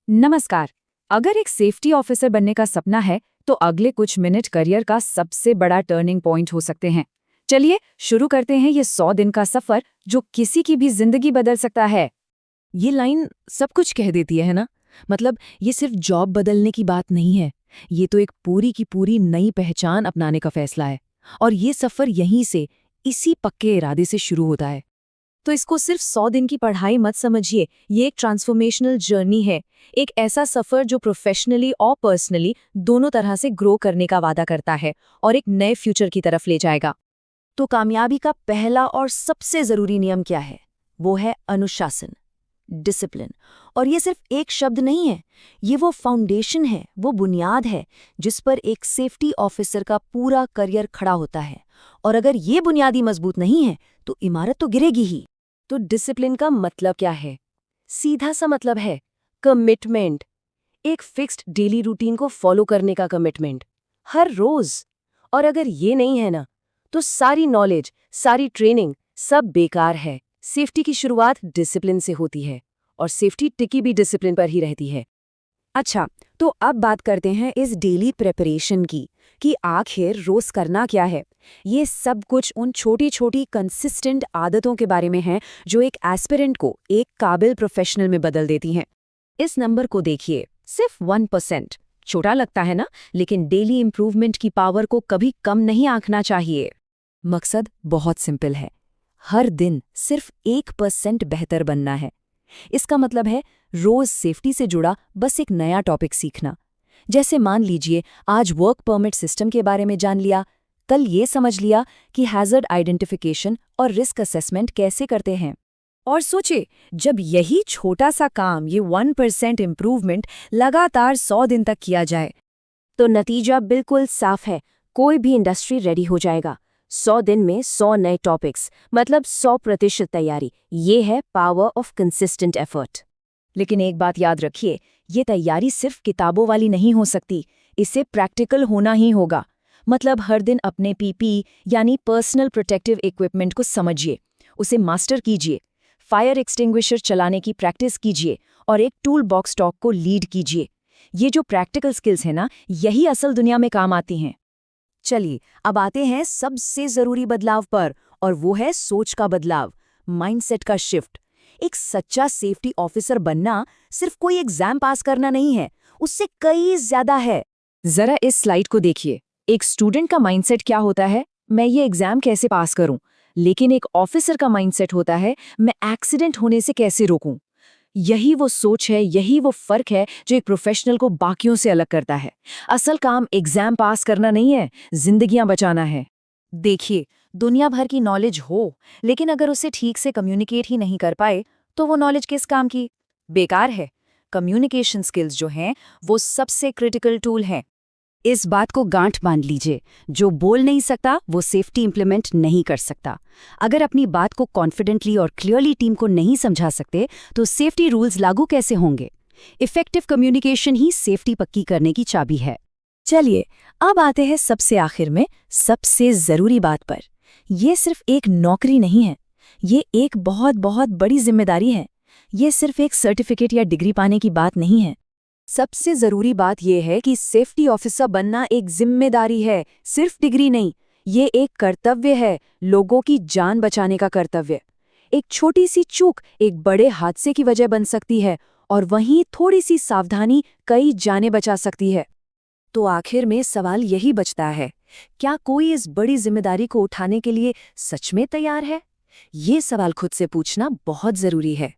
नमस्कार। अगर एक सेफ्टी ऑफिसर बनने का सपना है तो अगले कुछ मिनट करियर का सबसे बड़ा टर्निंग पॉइंट हो सकते हैं। चलिए शुरू करते हैं ये 100 दिन का सफर जो किसी की भी जिंदगी बदल सकता है। ये लाइन सब कुछ कह देती है ना। मतलब ये सिर्फ जॉब बदलने की बात नहीं है, ये तो एक पूरी की पूरी नई पहचान अपनाने का फैसला है। और ये सफर यहीं से, इसी पक्के इरादे से शुरू होता है। तो इसको सिर्फ 100 दिन की पढ़ाई मत समझिए, ये एक ट्रांसफॉर्मेशनल जर्नी है। एक ऐसा सफर जो प्रोफेशनली और पर्सनली दोनों तरह से ग्रो करने का वादा करता है और एक नए फ्यूचर की तरफ ले जाएगा। तो कामयाबी का पहला और सबसे जरूरी नियम क्या है? वो है अनुशासन, डिसिप्लिन। और ये सिर्फ एक शब्द नहीं है, ये वो फाउंडेशन है, वो बुनियाद है जिस पर एक सेफ्टी ऑफिसर का पूरा करियर खड़ा होता है। और अगर ये बुनियादी मजबूत नहीं है तो इमारत तो गिरेगी ही। तो डिसिप्लिन का मतलब क्या है? सीधा सा मतलब है कमिटमेंट। एक फिक्स्ड डेली रूटीन को फॉलो करने का कमिटमेंट, हर रोज। और अगर ये नहीं है ना, तो सारी नॉलेज, सारी ट्रेनिंग सब बेकार है। सेफ्टी की शुरुआत डिसिप्लिन से होती है और सेफ्टी टिकी भी डिसिप्लिन पर ही रहती है। अच्छा, तो अब बात करते हैं इस डेली प्रिपरेशन की, कि आखिर रोज करना क्या है। ये सब कुछ उन छोटी छोटी कंसिस्टेंट आदतों के बारे में है जो एक एस्पिरेंट को एक काबिल प्रोफेशनल में बदल देती हैं। इस नंबर को देखिए, सिर्फ 1%। छोटा लगता है ना, लेकिन डेली इंप्रूवमेंट की पावर को कभी कम नहीं आंकना चाहिए। मकसद बहुत सिंपल है, हर दिन सिर्फ 1% बेहतर बनना है। इसका मतलब है रोज सेफ्टी से जुड़ा बस एक नया टॉपिक सीखना। जैसे मान लीजिए आज वर्क परमिट सिस्टम के बारे में जान लिया, कल ये समझ लिया कि हैजर्ड आइडेंटिफिकेशन और रिस्क असेसमेंट कैसे करते हैं। और सोचे, जब यही छोटा सा काम, ये 1% इम्प्रूवमेंट लगातार 100 दिन तक किया जाए, तो नतीजा बिल्कुल साफ है, कोई भी इंडस्ट्री रेडी हो जाएगा। 100 दिन में 100 नए टॉपिक्स, मतलब 100% तैयारी। ये है पावर ऑफ कंसिस्टेंट एफर्ट। लेकिन एक बात याद रखिए, ये तैयारी सिर्फ किताबों वाली नहीं हो सकती, इसे प्रैक्टिकल होना ही होगा। मतलब हर दिन अपने पीपी यानी पर्सनल प्रोटेक्टिव इक्विपमेंट को समझिए, उसे मास्टर कीजिए, फायर एक्सटिंग्विशर चलाने की प्रैक्टिस कीजिए और एक टूल बॉक्स टॉक को लीड कीजिए। ये जो प्रैक्टिकल स्किल्स हैं ना, यही असल दुनिया में काम आती हैं। चलिए अब आते हैं सबसे जरूरी बदलाव पर, और वो है सोच का बदलाव, माइंडसेट का शिफ्ट। एक सच्चा सेफ्टी ऑफिसर बनना सिर्फ कोई एग्जाम पास करना नहीं है, उससे कई ज्यादा है। जरा इस स्लाइड को देखिए। एक स्टूडेंट का माइंडसेट क्या होता है, मैं ये एग्जाम कैसे पास करूं। लेकिन एक ऑफिसर का माइंडसेट होता है, मैं एक्सीडेंट होने से कैसे रोकूं। यही वो सोच है, यही वो फर्क है जो एक प्रोफेशनल को बाकियों से अलग करता है। असल काम एग्जाम पास करना नहीं है, जिंदगियां बचाना है। देखिए, दुनिया भर की नॉलेज हो, लेकिन अगर उसे ठीक से कम्युनिकेट ही नहीं कर पाए, तो वो नॉलेज किस काम की? बेकार है। कम्युनिकेशन स्किल्स जो हैं, वो सबसे क्रिटिकल टूल हैं। इस बात को गांठ बांध लीजिए, जो बोल नहीं सकता वो सेफ्टी इंप्लीमेंट नहीं कर सकता। अगर अपनी बात को कॉन्फिडेंटली और क्लियरली टीम को नहीं समझा सकते, तो सेफ्टी रूल्स लागू कैसे होंगे? इफेक्टिव कम्युनिकेशन ही सेफ्टी पक्की करने की चाबी है। चलिए अब आते हैं सबसे आखिर में सबसे जरूरी बात पर। यह सिर्फ एक नौकरी नहीं है, ये एक बहुत बहुत बड़ी जिम्मेदारी है। ये सिर्फ एक सर्टिफिकेट या डिग्री पाने की बात नहीं है। सबसे जरूरी बात यह है कि सेफ्टी ऑफिसर बनना एक जिम्मेदारी है, सिर्फ डिग्री नहीं। ये एक कर्तव्य है, लोगों की जान बचाने का कर्तव्य। एक छोटी सी चूक एक बड़े हादसे की वजह बन सकती है, और वहीं थोड़ी सी सावधानी कई जानें बचा सकती है। तो आखिर में सवाल यही बचता है, क्या कोई इस बड़ी जिम्मेदारी को उठाने के लिए सच में तैयार है? ये सवाल खुद से पूछना बहुत जरूरी है।